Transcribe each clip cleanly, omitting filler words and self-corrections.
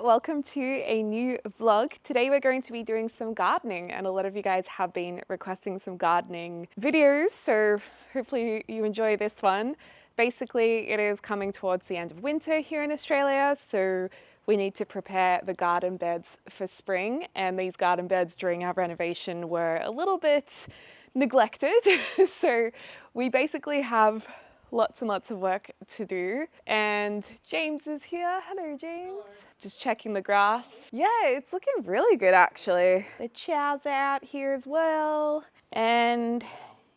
welcome to a new vlog. Today we're going to be doing some gardening, and a lot of you guys have been requesting some gardening videos, so hopefully you enjoy this one. Basically, it is coming towards the end of winter here in Australia, so we need to prepare the garden beds for spring, and these garden beds during our renovation were a little bit neglected. So we basically have lots and lots of work to do, and James is here. Hello, James. Just checking the grass. Yeah, it's looking really good actually. The chow's out here as well, and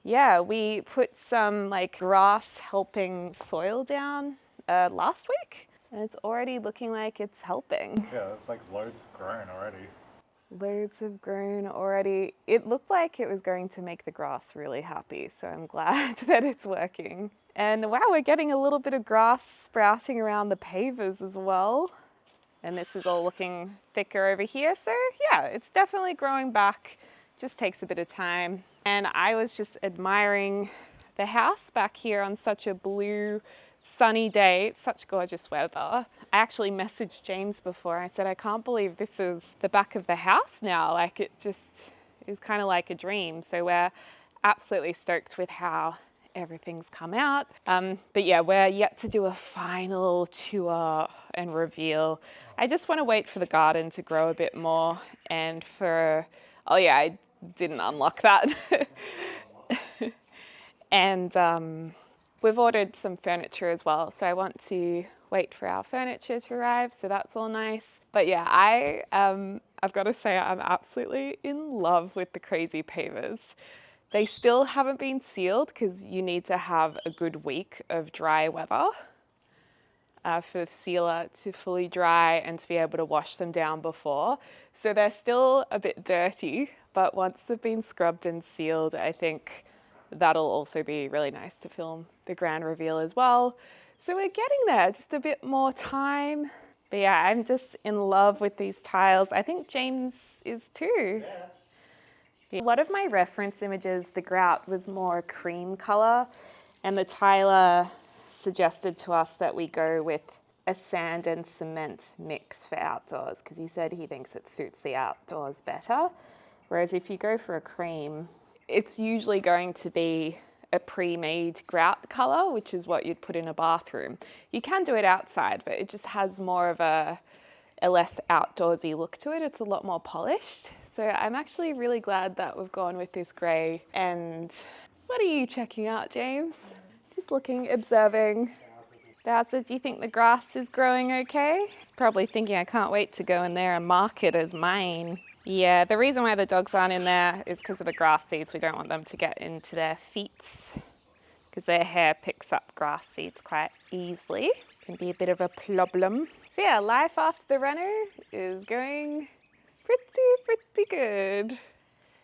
yeah, we put some grass helping soil down last week, and it's already looking like it's helping. Yeah, it's like loads grown already. Loads have grown already. It looked like it was going to make the grass really happy, so I'm glad that it's working. And wow, we're getting a little bit of grass sprouting around the pavers as well. And this is all looking thicker over here. So yeah, it's definitely growing back. Just takes a bit of time. And I was just admiring the house back here on such a blue, sunny day. It's such gorgeous weather. I actually messaged James before. I said, I can't believe this is the back of the house now. Like, it just is kind of like a dream. So we're absolutely stoked with how everything's come out. But yeah, we're yet to do a final tour and reveal. I just want to wait for the garden to grow a bit more, and for, oh yeah, I didn't unlock that. And we've ordered some furniture as well, so I want to wait for our furniture to arrive, so that's all nice. But yeah, I've got to say I'm absolutely in love with the crazy pavers. They still haven't been sealed because you need to have a good week of dry weather for the sealer to fully dry and to be able to wash them down before. So they're still a bit dirty, but once they've been scrubbed and sealed, I think that'll also be really nice to film the grand reveal as well. So we're getting there, just a bit more time. But yeah, I'm just in love with these tiles. I think James is too. Yeah. A lot of my reference images, the grout was more cream color, and the tiler suggested to us that we go with a sand and cement mix for outdoors, because he said he thinks it suits the outdoors better. Whereas if you go for a cream, it's usually going to be a pre-made grout color, which is what you'd put in a bathroom. You can do it outside, but it just has more of a less outdoorsy look to it. It's a lot more polished. So I'm actually really glad that we've gone with this grey. And what are you checking out, James? Just looking, observing. Bowser, do you think the grass is growing okay? He's probably thinking, I can't wait to go in there and mark it as mine. Yeah, the reason why the dogs aren't in there is because of the grass seeds. We don't want them to get into their feet because their hair picks up grass seeds quite easily. Can be a bit of a problem. So yeah, life after the reno is going pretty good.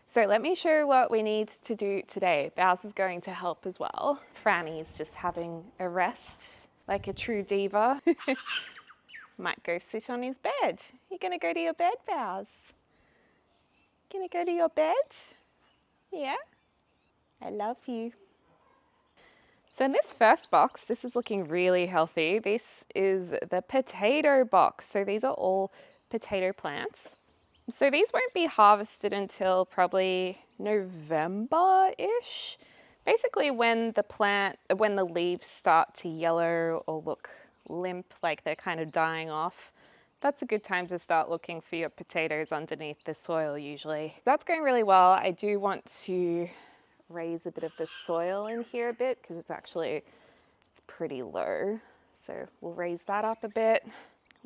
So let me show you what we need to do today. Bowser's going to help as well. Franny's just having a rest like a true diva. Might go sit on his bed. You gonna go to your bed, Bowser? Gonna go to your bed? Yeah? I love you. So in this first box, this is looking really healthy. This is the potato box. So these are all potato plants. So these won't be harvested until probably November-ish. Basically when the leaves start to yellow or look limp, like they're kind of dying off, that's a good time to start looking for your potatoes underneath the soil usually. That's going really well. I do want to raise a bit of the soil in here a bit because it's pretty low. So we'll raise that up a bit.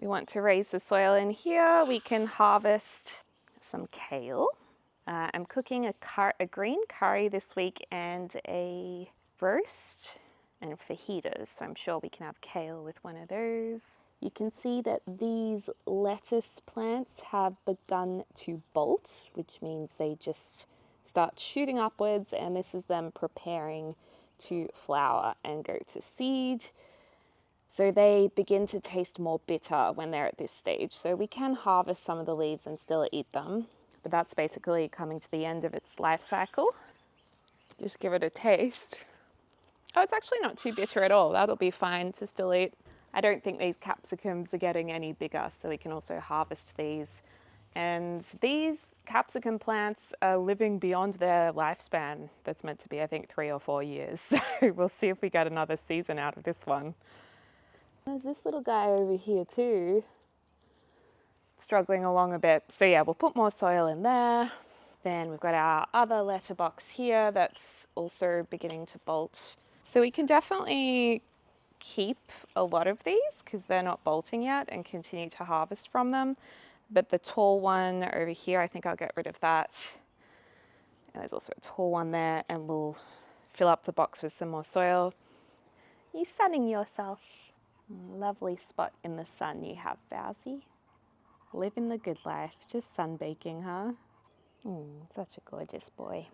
We want to raise the soil in here. We can harvest some kale. I'm cooking a green curry this week and a roast and fajitas, so I'm sure we can have kale with one of those. You can see that these lettuce plants have begun to bolt, which means they just start shooting upwards, and this is them preparing to flower and go to seed. So they begin to taste more bitter when they're at this stage. So we can harvest some of the leaves and still eat them, but that's basically coming to the end of its life cycle. Just give it a taste. Oh, it's actually not too bitter at all. That'll be fine to still eat. I don't think these capsicums are getting any bigger, so we can also harvest these. And these capsicum plants are living beyond their lifespan that's meant to be, I think, 3 or 4 years. So we'll see if we get another season out of this one. There's this little guy over here too, struggling along a bit. So yeah, we'll put more soil in there. Then we've got our other letterbox here that's also beginning to bolt. So we can definitely keep a lot of these because they're not bolting yet and continue to harvest from them. But the tall one over here, I think I'll get rid of that. And there's also a tall one there, and we'll fill up the box with some more soil. You sunning yourself. Lovely spot in the sun you have, Bowsy. Living the good life, just sunbaking, huh? Such a gorgeous boy.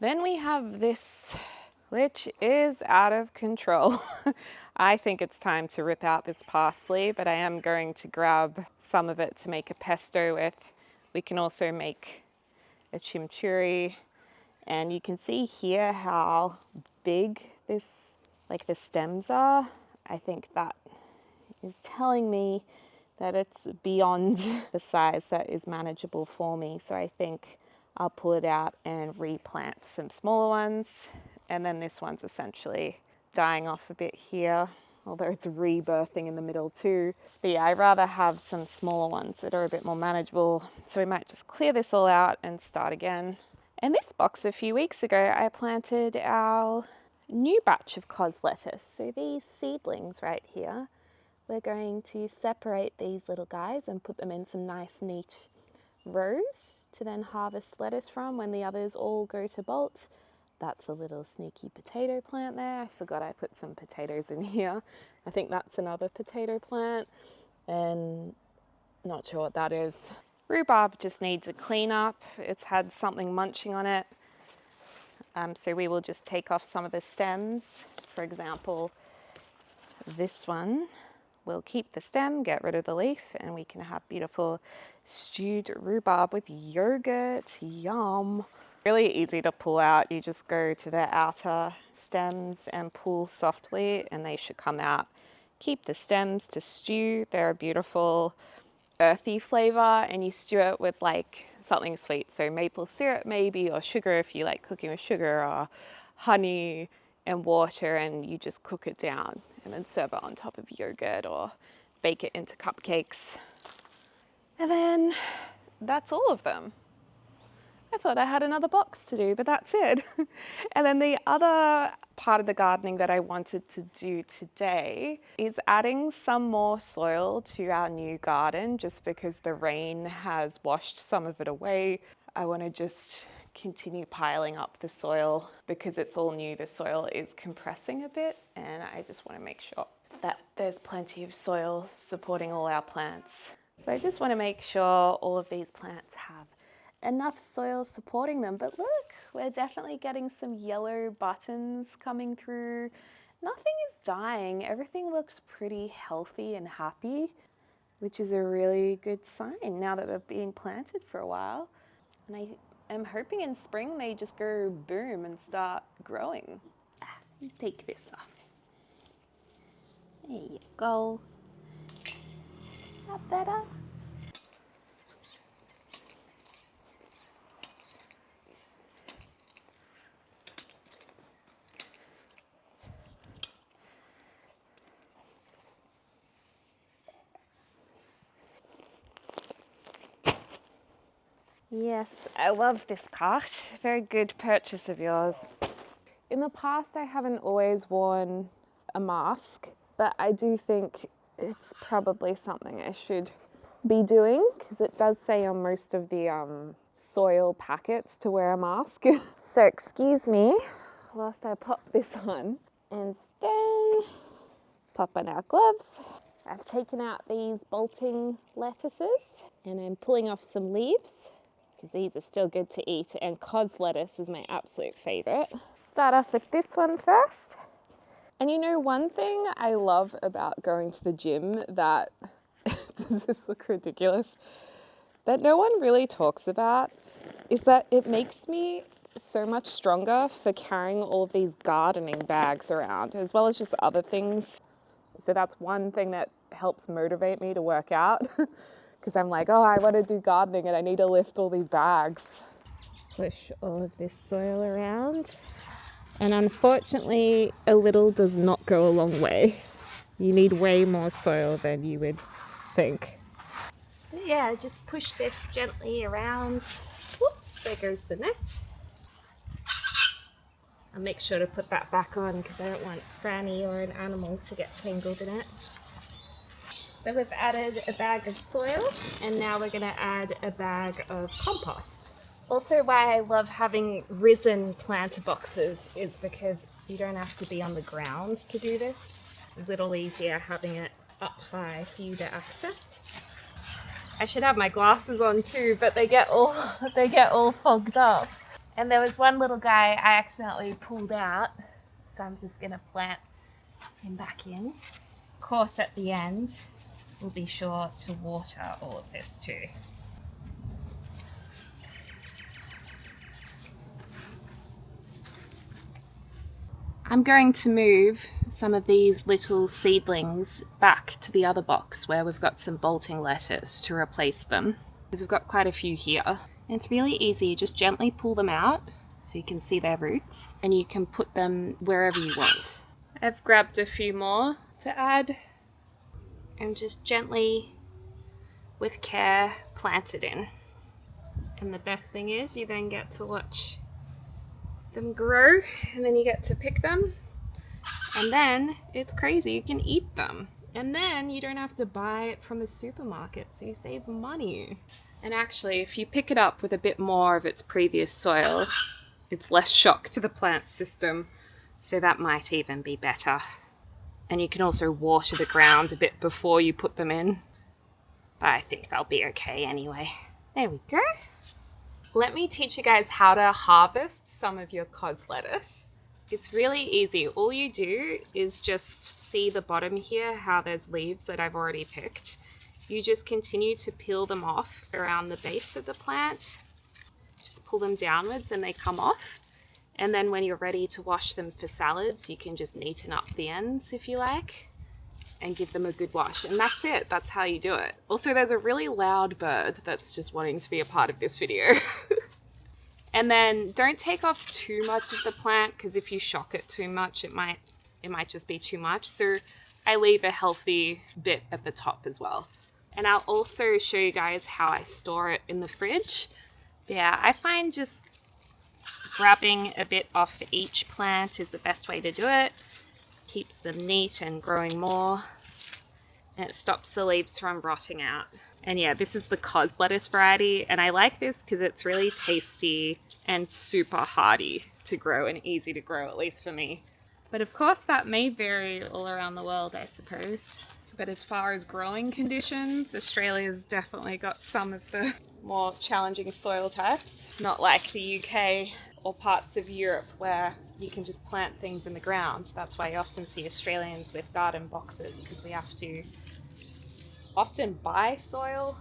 Then we have this, which is out of control. I think it's time to rip out this parsley, but I am going to grab some of it to make a pesto with. We can also make a chimichurri, and you can see here how big this, like the stems are. I think that is telling me that it's beyond the size that is manageable for me. So I think I'll pull it out and replant some smaller ones. And then this one's essentially dying off a bit here, although it's rebirthing in the middle too. But yeah, I'd rather have some smaller ones that are a bit more manageable. So we might just clear this all out and start again. In this box a few weeks ago, I planted our new batch of cos lettuce. So these seedlings right here, we're going to separate these little guys and put them in some nice neat rows to then harvest lettuce from when the others all go to bolt. That's a little sneaky potato plant there. I forgot I put some potatoes in here. I think that's another potato plant, and not sure what that is. Rhubarb just needs a clean up. It's had something munching on it. So we will just take off some of the stems. For example, this one. We'll keep the stem, get rid of the leaf, and we can have beautiful stewed rhubarb with yogurt. Yum. Really easy to pull out. You just go to the outer stems and pull softly, and they should come out. Keep the stems to stew. They're a beautiful earthy flavor, and you stew it with like something sweet. So maple syrup maybe, or sugar if you like cooking with sugar, or honey and water, and you just cook it down and then serve it on top of yogurt or bake it into cupcakes. And then that's all of them. I thought I had another box to do, but that's it. And then the other part of the gardening that I wanted to do today is adding some more soil to our new garden, just because the rain has washed some of it away. I want to just continue piling up the soil because it's all new. The soil is compressing a bit, and I just want to make sure that there's plenty of soil supporting all our plants. So I just want to make sure all of these plants have enough soil supporting them. But look, we're definitely getting some yellow buttons coming through. Nothing is dying. Everything looks pretty healthy and happy, which is a really good sign now that they're being planted for a while. And I'm hoping in spring they just go boom and start growing. Take this off. There you go. Is that better? Yes, I love this cart. Very good purchase of yours. In the past, I haven't always worn a mask, but I do think it's probably something I should be doing, because it does say on most of the soil packets to wear a mask. So excuse me whilst I pop this on, and then pop on our gloves. I've taken out these bolting lettuces and I'm pulling off some leaves, because these are still good to eat, and cos lettuce is my absolute favorite. Start off with this one first. And you know, one thing I love about going to the gym that, does this look ridiculous, that no one really talks about, is that it makes me so much stronger for carrying all of these gardening bags around, as well as just other things. So that's one thing that helps motivate me to work out because I'm like, oh, I want to do gardening and I need to lift all these bags. Push all of this soil around. And unfortunately, a little does not go a long way. You need way more soil than you would think. But yeah, just push this gently around. Whoops, there goes the net. I'll make sure to put that back on because I don't want Franny or an animal to get tangled in it. So we've added a bag of soil and now we're going to add a bag of compost. Also, why I love having risen planter boxes is because you don't have to be on the ground to do this. It's a little easier having it up high for you to access. I should have my glasses on too, but they get all fogged up. And there was one little guy I accidentally pulled out, so I'm just gonna plant him back in. Of course, at the end, we'll be sure to water all of this too. I'm going to move some of these little seedlings back to the other box where we've got some bolting lettuce to replace them, because we've got quite a few here. And it's really easy, you just gently pull them out so you can see their roots and you can put them wherever you want. I've grabbed a few more to add and just gently, with care, plant it in. And the best thing is you then get to watch them grow and then you get to pick them and then it's crazy, you can eat them and then you don't have to buy it from the supermarket, so you save money. And actually, if you pick it up with a bit more of its previous soil, it's less shock to the plant system, so that might even be better. And you can also water the ground a bit before you put them in, but I think they'll be okay anyway. There we go. Let me teach you guys how to harvest some of your cod lettuce. It's really easy. All you do is just see the bottom here, how there's leaves that I've already picked. You just continue to peel them off around the base of the plant. Just pull them downwards and they come off. And then when you're ready to wash them for salads, you can just neaten up the ends if you like and give them a good wash. And that's it. That's how you do it. Also, there's a really loud bird that's just wanting to be a part of this video. And then don't take off too much of the plant, because if you shock it too much, it might just be too much. So I leave a healthy bit at the top as well. And I'll also show you guys how I store it in the fridge. Yeah, I find just grabbing a bit off each plant is the best way to do it. Keeps them neat and growing more. And it stops the leaves from rotting out. And yeah, this is the cod lettuce variety. And I like this because it's really tasty and super hardy to grow and easy to grow, at least for me. But of course that may vary all around the world, I suppose. But as far as growing conditions, Australia's definitely got some of the more challenging soil types. It's not like the UK or parts of Europe where you can just plant things in the ground. That's why you often see Australians with garden boxes, because we have to often buy soil.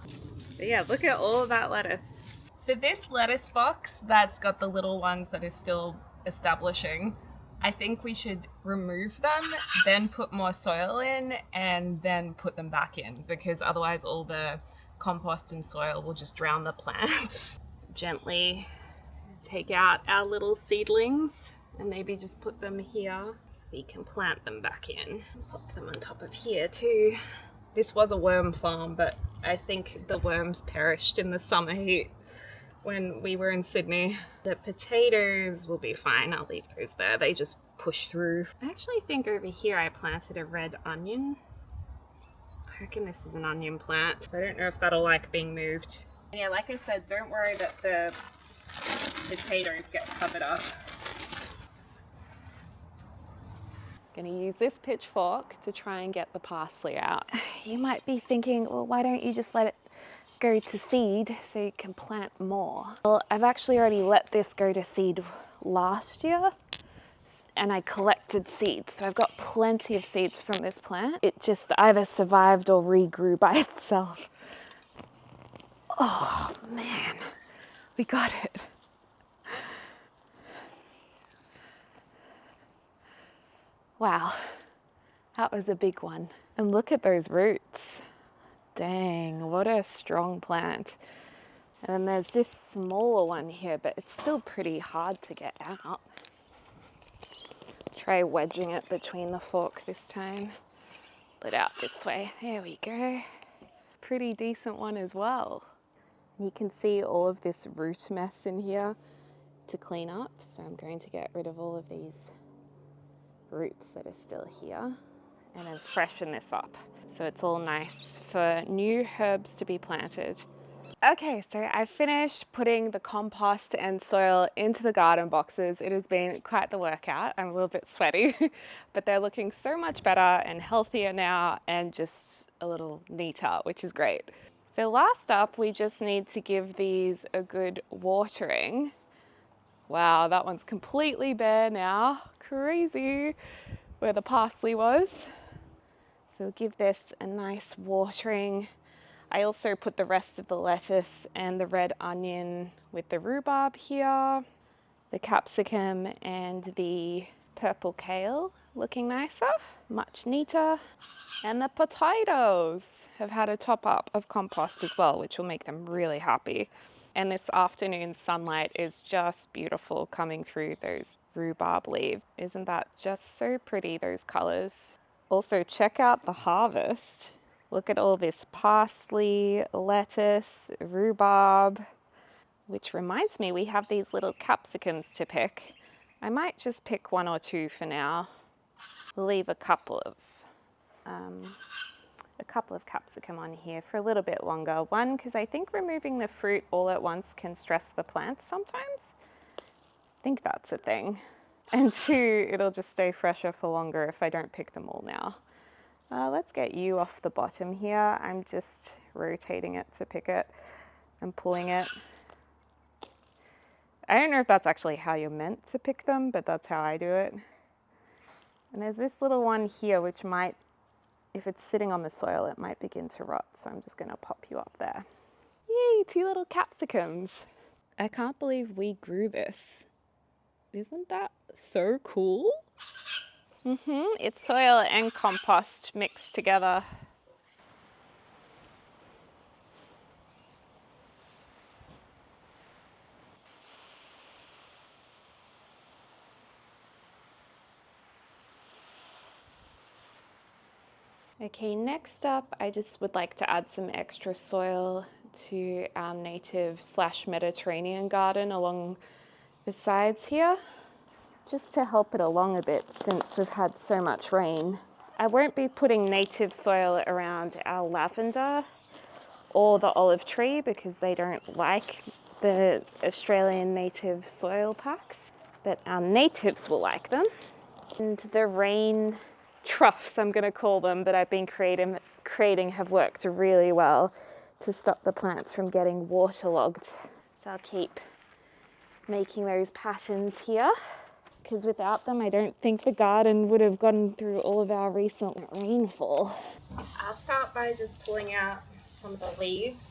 But yeah, look at all of that lettuce. For this lettuce box that's got the little ones that are still establishing, I think we should remove them, then put more soil in, and then put them back in, because otherwise all the compost and soil will just drown the plants. Gently take out our little seedlings and maybe just put them here so we can plant them back in. Pop them on top of here too. This was a worm farm, but I think the worms perished in the summer heat when we were in Sydney. The potatoes will be fine. I'll leave those there. They just push through. I actually think over here I planted a red onion. I reckon this is an onion plant. So I don't know if that'll like being moved. And yeah, like I said, don't worry that the potatoes get covered up. Gonna use this pitchfork to try and get the parsley out. You might be thinking, well, why don't you just let it go to seed so you can plant more? Well, I've actually already let this go to seed last year and I collected seeds. So I've got plenty of seeds from this plant. It just either survived or regrew by itself. Oh man, we got it. Wow, That was a big one. And look at those roots. Dang, what a strong plant. And then there's this smaller one here, but it's still pretty hard to get out. Try wedging it between the fork this time. Pull it out this way. There we go. Pretty decent one as well. You can see all of this root mess in here to clean up. So I'm going to get rid of all of these roots that are still here and then freshen this up. So it's all nice for new herbs to be planted. Okay, so I finished putting the compost and soil into the garden boxes. It has been quite the workout. I'm a little bit sweaty, but they're looking so much better and healthier now and just a little neater, which is great. So last up, we just need to give these a good watering. Wow, that one's completely bare now. Crazy where the parsley was. So give this a nice watering. I also put the rest of the lettuce and the red onion with the rhubarb here, the capsicum and the purple kale looking nicer, much neater. And the potatoes have had a top up of compost as well, which will make them really happy. And this afternoon sunlight is just beautiful coming through those rhubarb leaves. Isn't that just so pretty, those colors? Also, check out the harvest. Look at all this parsley, lettuce, rhubarb, which reminds me we have these little capsicums to pick. I might just pick one or two for now. We'll leave a couple of capsicum on here for a little bit longer. One, because I think removing the fruit all at once can stress the plants sometimes. I think that's a thing. And two, it'll just stay fresher for longer if I don't pick them all now. Let's get you off the bottom here. I'm just rotating it to pick it and pulling it. I don't know if that's actually how you're meant to pick them, but that's how I do it. And there's this little one here, which might, if it's sitting on the soil, it might begin to rot. So I'm just gonna pop you up there. Yay, 2 little capsicums. I can't believe we grew this. Isn't that so cool? It's soil and compost mixed together. Okay, next up, I just would like to add some extra soil to our native/Mediterranean garden along the sides here, just to help it along a bit since we've had so much rain. I won't be putting native soil around our lavender or the olive tree because they don't like the Australian native soil packs, but our natives will like them. And the rain troughs, I'm going to call them, that I've been creating have worked really well to stop the plants from getting waterlogged. So I'll keep making those patterns here, because without them I don't think the garden would have gotten through all of our recent rainfall. I'll start by just pulling out some of the leaves.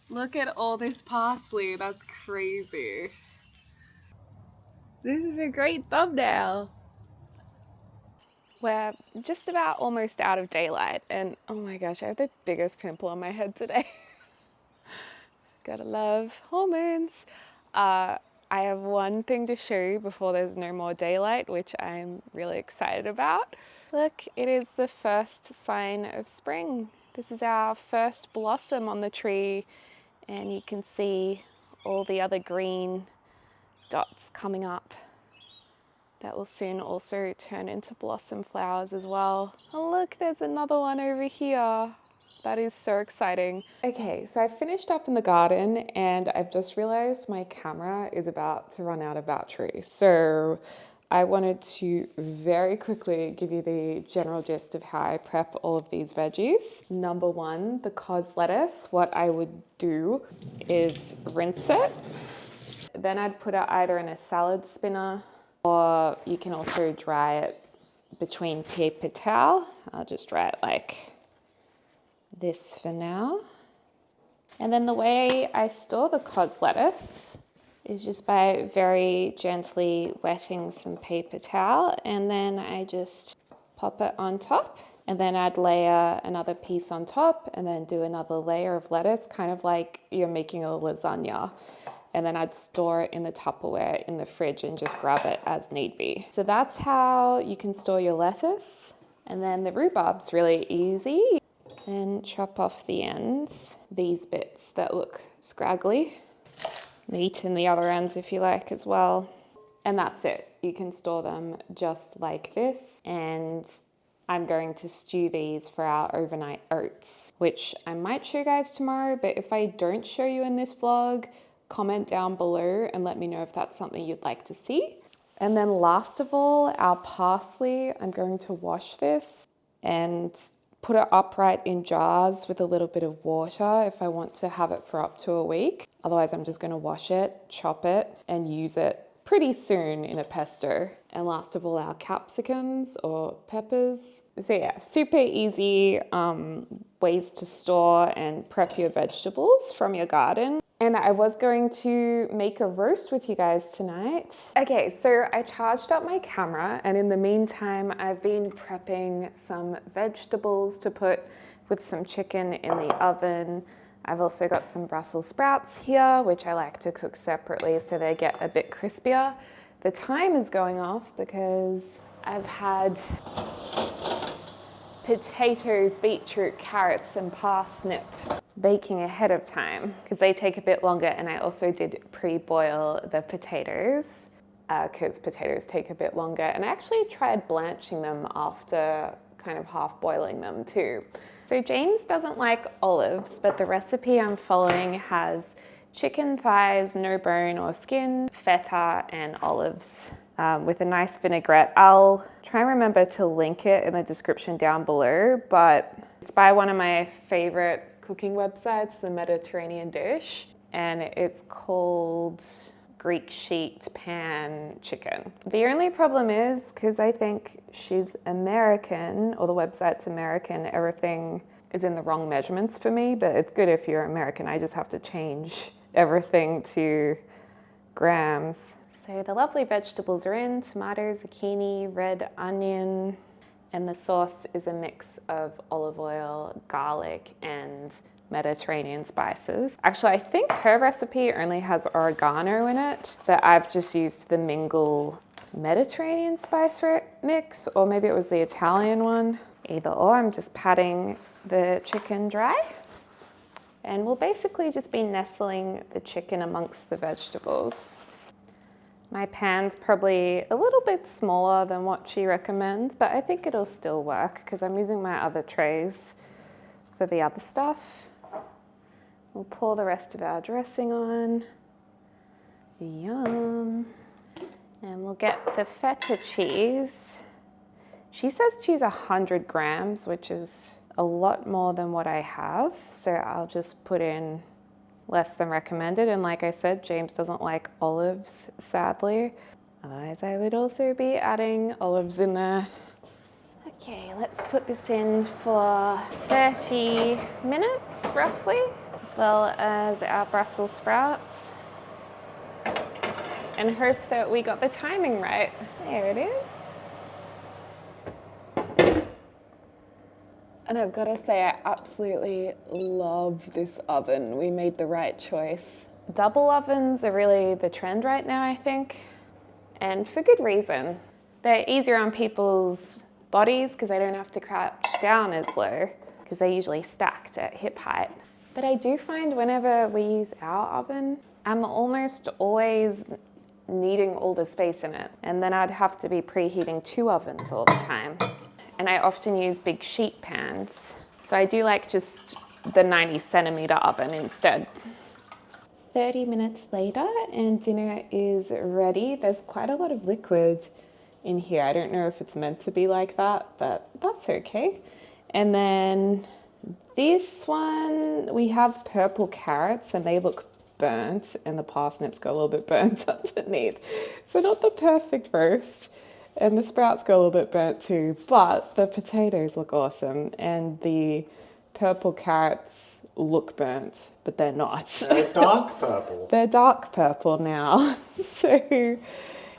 Look at all this parsley, that's crazy. This is a great thumbnail. We're just about almost out of daylight and oh my gosh, I have the biggest pimple on my head today. Gotta love hormones. I have one thing to show you before there's no more daylight, which I'm really excited about. Look, it is the first sign of spring. This is our first blossom on the tree and you can see all the other green dots coming up. That will soon also turn into blossom flowers as well. Oh look, there's another one over here. That is so exciting. Okay, so I finished up in the garden and I've just realized my camera is about to run out of battery. So I wanted to very quickly give you the general gist of how I prep all of these veggies. Number one, the cos lettuce. What I would do is rinse it. Then I'd put it either in a salad spinner or you can also dry it between paper towel. I'll just dry it like this for now. And then the way I store the cos lettuce is just by very gently wetting some paper towel, and then I just pop it on top, and then I'd layer another piece on top and then do another layer of lettuce, kind of like you're making a lasagna. And then I'd store it in the Tupperware in the fridge and just grab it as need be. So that's how you can store your lettuce. And then the rhubarb's really easy. And chop off the ends, these bits that look scraggly. Meat in the other ends if you like as well. And that's it. You can store them just like this. And I'm going to stew these for our overnight oats, which I might show you guys tomorrow, but if I don't show you in this vlog, comment down below and let me know if that's something you'd like to see. And then last of all, our parsley, I'm going to wash this and put it upright in jars with a little bit of water if I want to have it for up to a week. Otherwise, I'm just going to wash it, chop it, and use it pretty soon in a pesto. And last of all, our capsicums or peppers. So yeah, super easy ways to store and prep your vegetables from your garden. And I was going to make a roast with you guys tonight. Okay, so I charged up my camera, and in the meantime, I've been prepping some vegetables to put with some chicken in the oven. I've also got some Brussels sprouts here, which I like to cook separately so they get a bit crispier. The time is going off because I've had potatoes, beetroot, carrots, and parsnip baking ahead of time because they take a bit longer, and I also did pre-boil the potatoes because potatoes take a bit longer, and I actually tried blanching them after kind of half boiling them too. So James doesn't like olives, but the recipe I'm following has chicken thighs, no bone or skin, feta, and olives with a nice vinaigrette. I'll try and remember to link it in the description down below, but it's by one of my favorite cooking websites, The Mediterranean Dish, and it's called Greek sheet pan chicken. The only problem is, because I think she's American, or the website's American, everything is in the wrong measurements for me, but it's good if you're American. I just have to change everything to grams. So the lovely vegetables are in: tomato, zucchini, red onion, and the sauce is a mix of olive oil, garlic, and Mediterranean spices. Actually, I think her recipe only has oregano in it, but I've just used the Mingle Mediterranean spice mix, or maybe it was the Italian one. Either or. I'm just patting the chicken dry, and we'll basically just be nestling the chicken amongst the vegetables. My pan's probably a little bit smaller than what she recommends, but I think it'll still work because I'm using my other trays for the other stuff. We'll pour the rest of our dressing on. Yum. And we'll get the feta cheese. She says to use 100 grams, which is a lot more than what I have. So I'll just put in less than recommended. And like I said, James doesn't like olives, sadly. Otherwise, I would also be adding olives in there. Okay, let's put this in for 30 minutes, roughly, as well as our Brussels sprouts. And hope that we got the timing right. There it is. And I've got to say, I absolutely love this oven. We made the right choice. Double ovens are really the trend right now, I think, and for good reason. They're easier on people's bodies because they don't have to crouch down as low because they're usually stacked at hip height. But I do find whenever we use our oven, I'm almost always needing all the space in it. And then I'd have to be preheating 2 ovens all the time. And I often use big sheet pans. So I do like just the 90 centimeter oven instead. 30 minutes later and dinner is ready. There's quite a lot of liquid in here. I don't know if it's meant to be like that, but that's okay. And then this one, we have purple carrots and they look burnt, and the parsnips got a little bit burnt underneath. So not the perfect roast. And the sprouts got a little bit burnt too, but the potatoes look awesome. And the purple carrots look burnt, but they're not. They're dark purple. They're dark purple now. So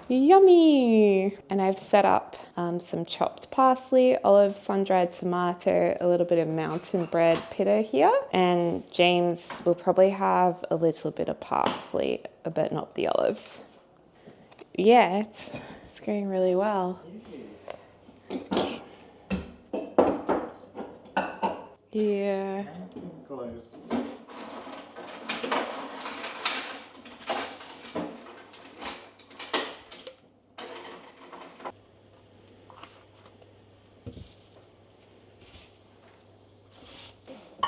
Yummy! And I've set up some chopped parsley, olives, sun-dried tomato, a little bit of mountain bread pita here. And James will probably have a little bit of parsley, but not the olives. Yeah, it's going really well. Okay. Yeah. Close.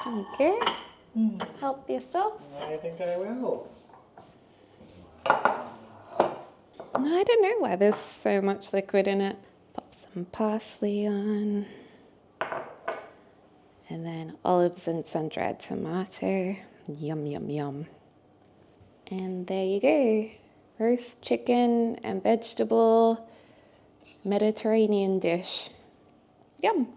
Okay. Help yourself. I think I will. No, I don't know why there's so much liquid in it. Pop some parsley on. And then olives and sun-dried tomato. Yum, yum, yum. And there you go. Roast chicken and vegetable Mediterranean dish. Yum.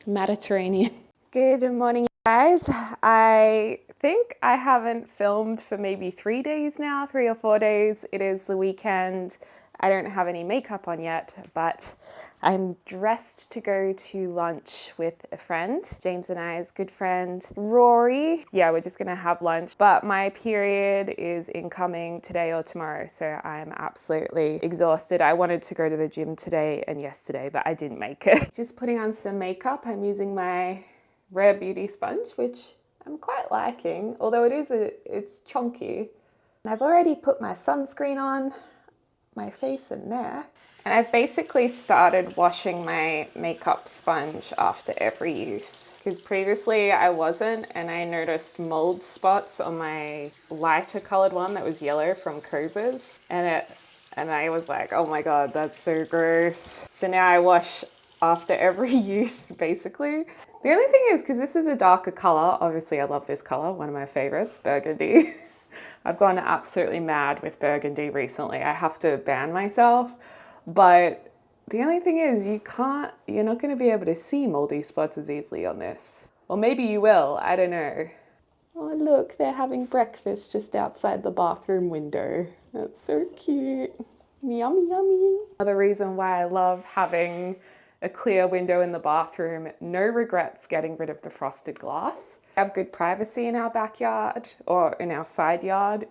Mediterranean. Good morning, guys. I think I haven't filmed for maybe 3 days now, 3 or 4 days. It is the weekend. I don't have any makeup on yet, but I'm dressed to go to lunch with a friend. James and I's good friend, Rory. Yeah, we're just gonna have lunch, but my period is incoming today or tomorrow, so I'm absolutely exhausted. I wanted to go to the gym today and yesterday, but I didn't make it. Just putting on some makeup. I'm using my Rare Beauty sponge, which I'm quite liking, although it's chunky. And I've already put my sunscreen on my face and neck. And I've basically started washing my makeup sponge after every use, because previously I wasn't, and I noticed mold spots on my lighter colored one that was yellow from Kosas, and I was like, oh my god, that's so gross. So now I wash after every use, basically. The only thing is, because this is a darker color, obviously I love this color, one of my favorites, burgundy. I've gone absolutely mad with burgundy recently. I have to ban myself, but the only thing is you're not going to be able to see moldy spots as easily on this. Or maybe you will, I don't know. Oh look, they're having breakfast just outside the bathroom window. That's so cute. Yummy, yummy. Another reason why I love having a clear window in the bathroom, no regrets getting rid of the frosted glass. We have good privacy in our backyard or in our side yard.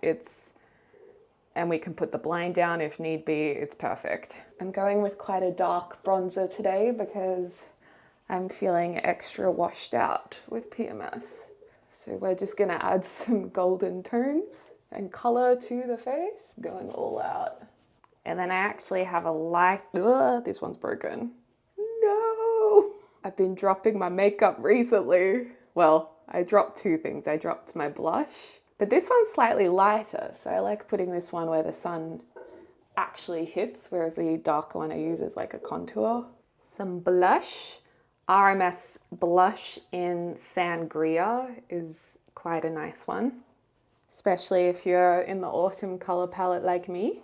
And we can put the blind down if need be. It's perfect. I'm going with quite a dark bronzer today because I'm feeling extra washed out with PMS. So we're just gonna add some golden tones and color to the face, going all out. And then I actually have a light, this one's broken. No! I've been dropping my makeup recently. Well, I dropped two things. I dropped my blush, but this one's slightly lighter, so I like putting this one where the sun actually hits, whereas the darker one I use is like a contour. Some blush. RMS blush in Sangria is quite a nice one, especially if you're in the autumn color palette like me.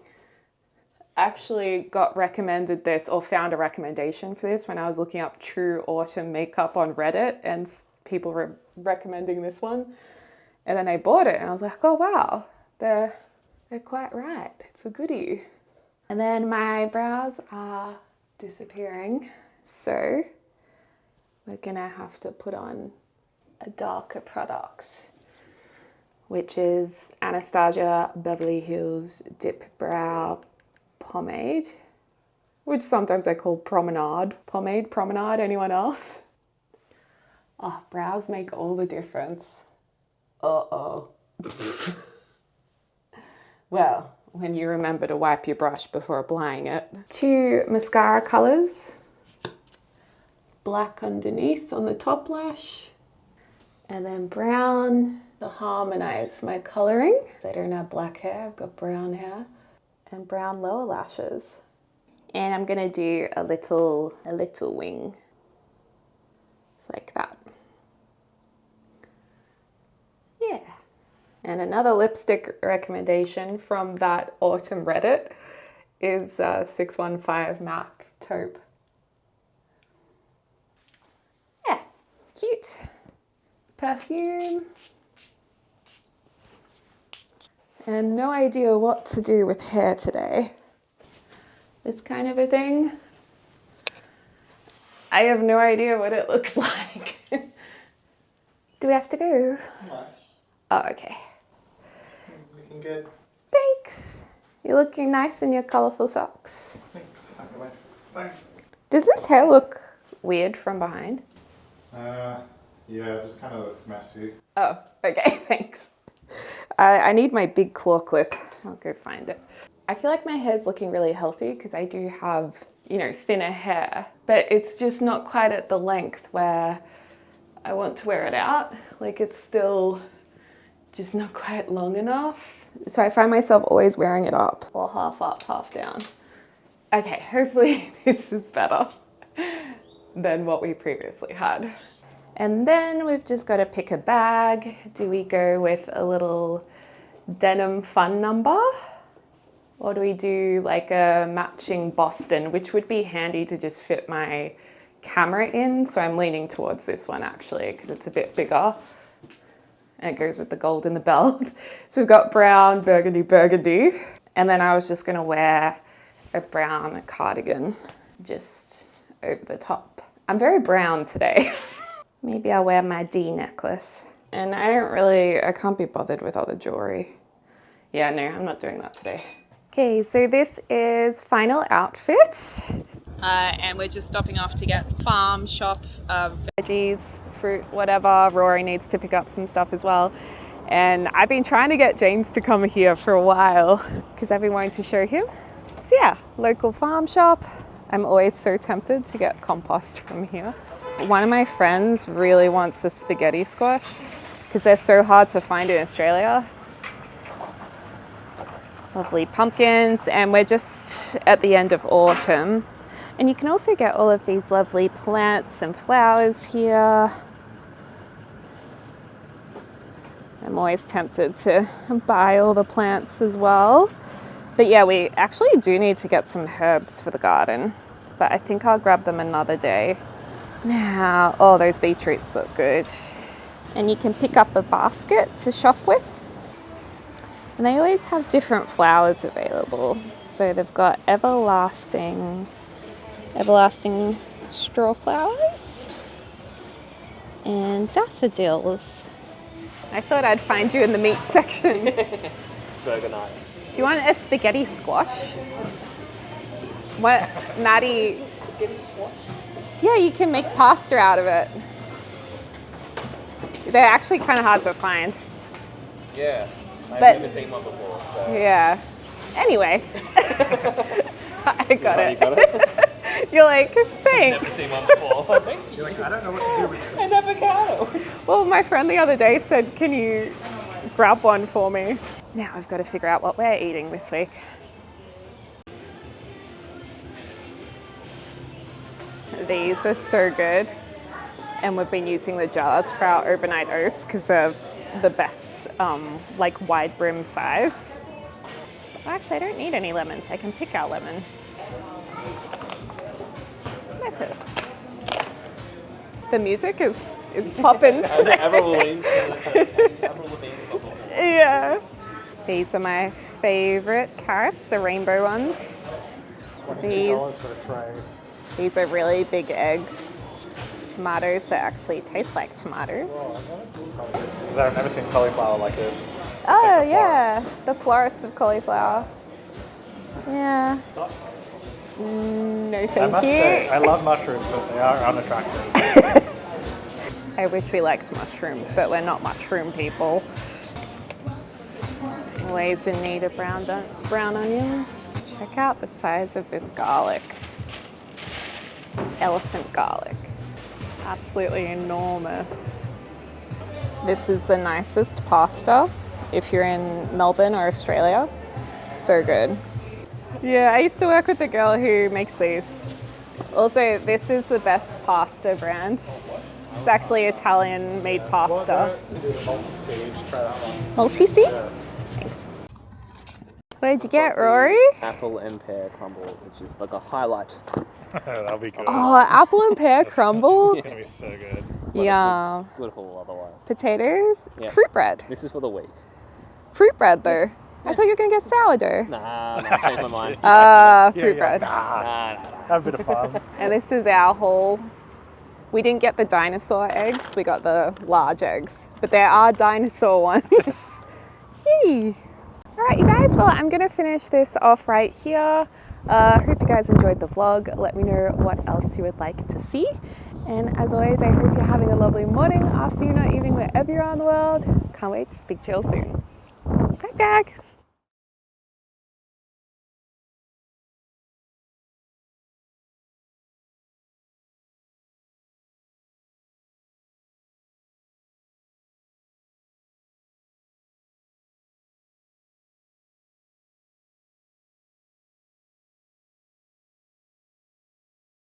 Actually got recommended this, or found a recommendation for this when I was looking up true autumn makeup on Reddit, and people were recommending this one. And then I bought it and I was like, oh wow, they're quite right. It's a goodie. And then my brows are disappearing, so we're gonna have to put on a darker product, which is Anastasia Beverly Hills Dip Brow Pomade, which sometimes I call Promenade. Promenade, anyone else? Oh, brows make all the difference. Uh-oh. Well, when you remember to wipe your brush before applying it. 2 mascara colors. Black underneath on the top lash, and then brown to harmonize my coloring. I don't have black hair, I've got brown hair, and brown lower lashes. And I'm gonna do a little wing, like that. Yeah. And another lipstick recommendation from that autumn Reddit is 615 MAC Taupe. Yeah, cute. Perfume. and no idea what to do with hair today. This kind of a thing. I have no idea what it looks like. Do we have to go? No. Oh, okay. Looking good. Thanks. You're looking nice in your colourful socks. Thanks. Okay, Does this hair look weird from behind? Yeah, it just kind of looks messy. Oh, okay, thanks. I need my big claw clip. I'll go find it. I feel like my hair's looking really healthy because I do have, you know, thinner hair, but it's just not quite at the length where I want to wear it out. Like it's still just not quite long enough. So I find myself always wearing it up, or half up, half down. Okay, hopefully this is better than what we previously had. And then we've just got to pick a bag. Do we go with a little denim fun number? Or do we do like a matching Boston, which would be handy to just fit my camera in. So I'm leaning towards this one actually, because it's a bit bigger. And it goes with the gold in the belt. So we've got brown, burgundy, burgundy. And then I was just gonna wear a brown cardigan just over the top. I'm very brown today. Maybe I'll wear my D necklace. And I can't be bothered with other jewelry. Yeah, no, I'm not doing that today. Okay, so this is final outfit. And we're just stopping off to get farm shop veggies, fruit, whatever. Rory needs to pick up some stuff as well. And I've been trying to get James to come here for a while because I've been wanting to show him. So yeah, local farm shop. I'm always so tempted to get compost from here. One of my friends really wants the spaghetti squash because they're so hard to find in Australia. Lovely pumpkins, and we're just at the end of autumn. And you can also get all of these lovely plants and flowers here. I'm always tempted to buy all the plants as well. But yeah, we actually do need to get some herbs for the garden, but I think I'll grab them another day. Now, oh, those beetroots look good. And you can pick up a basket to shop with. And they always have different flowers available. So they've got everlasting straw flowers and daffodils. I thought I'd find you in the meat section. Burger night. Do you want a spaghetti squash? What, Maddie? Spaghetti squash? Yeah, you can make pasta out of it. They're actually kind of hard to find. Yeah, I've But- never seen one before, so. Yeah. Anyway, I got You it. got it? You're like, Never thanks. seen one before. Thank you. You're like, I don't know what to do with this. An avocado. Well, my friend the other day said, can you grab one for me? Now I've got to figure out what we're eating this week. These are so good. And we've been using the jars for our overnight oats because they're the best, like wide brim size. Actually, I don't need any lemons. I can pick our lemon. Lettuce. The music is popping today. Avril Lavigne. Avril Lavigne. Yeah. These are my favorite carrots, the rainbow ones. $22 for a tray. These are really big eggs. Tomatoes that actually taste like tomatoes. Because I've never seen cauliflower like this. Oh, like the yeah. The florets of cauliflower. Yeah. No, I thank must you. say, I love mushrooms, but they are unattractive. I wish we liked mushrooms, but we're not mushroom people. Always in need of brown onions. Check out the size of this garlic. Elephant garlic. Absolutely enormous. This is the nicest pasta if you're in Melbourne or Australia. So good. Yeah, I used to work with the girl who makes these. Also, this is the best pasta brand. It's actually Italian-made pasta. Try that one. Multi-seed? Thanks. What did you get, Rory? Apple and pear crumble, which is like a highlight. That'll be good. Oh, apple and pear crumble. It's gonna be so good. Yeah. Good haul otherwise. Potatoes? Yeah. Fruit bread. This is for the week. Fruit bread, though. I thought you were going to get sourdough. Nah, I changed my mind. Fruit bread. Nah. Have a bit of fun. And this is our haul. We didn't get the dinosaur eggs, we got the large eggs, but there are dinosaur ones. Yay! Alright you guys, well I'm gonna finish this off right here. Hope you guys enjoyed the vlog. Let me know what else you would like to see. And as always, I hope you're having a lovely morning, afternoon or evening wherever you are in the world. Can't wait to speak to you all soon. Bye, Dad!